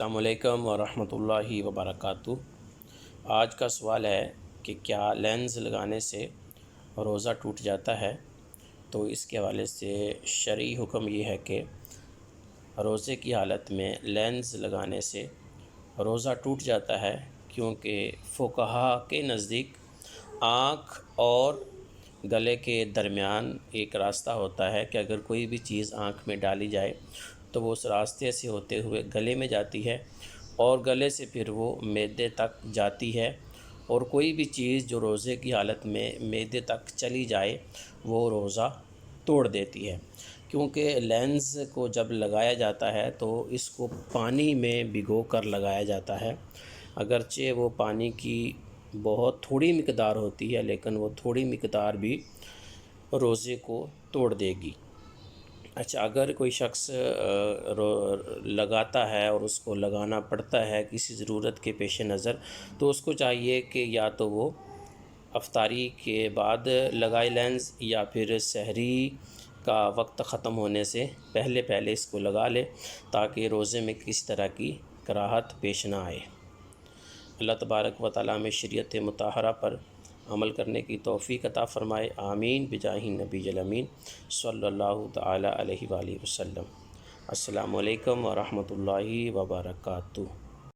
السلام علیکم ورحمۃ اللہ وبرکاتہ۔ آج کا سوال ہے کہ کیا لینز لگانے سے روزہ ٹوٹ جاتا ہے؟ تو اس کے حوالے سے شرعی حکم یہ ہے کہ روزے کی حالت میں لینز لگانے سے روزہ ٹوٹ جاتا ہے، کیونکہ فقہا کے نزدیک آنکھ اور گلے کے درمیان ایک راستہ ہوتا ہے کہ اگر کوئی بھی چیز آنکھ میں ڈالی جائے تو وہ اس راستے سے ہوتے ہوئے گلے میں جاتی ہے اور گلے سے پھر وہ معدے تک جاتی ہے، اور کوئی بھی چیز جو روزے کی حالت میں معدے تک چلی جائے وہ روزہ توڑ دیتی ہے۔ کیونکہ لینز کو جب لگایا جاتا ہے تو اس کو پانی میں بھگو کر لگایا جاتا ہے، اگرچہ وہ پانی کی بہت تھوڑی مقدار ہوتی ہے لیکن وہ تھوڑی مقدار بھی روزے کو توڑ دے گی۔ اچھا، اگر کوئی شخص لگاتا ہے اور اس کو لگانا پڑتا ہے کسی ضرورت کے پیش نظر، تو اس کو چاہیے کہ یا تو وہ افطاری کے بعد لگائے لینز، یا پھر سحری کا وقت ختم ہونے سے پہلے اس کو لگا لے، تاکہ روزے میں کسی طرح کی کراہت پیش نہ آئے۔ اللہ تبارک و تعالیٰ میں شریعت مطہرہ پر عمل کرنے کی توفیق عطا فرمائے، آمین بجاہ نبی الامین صلی اللہ تعالیٰ علیہ وآلہ وسلم۔ السلام علیکم ورحمۃ اللہ وبرکاتہ۔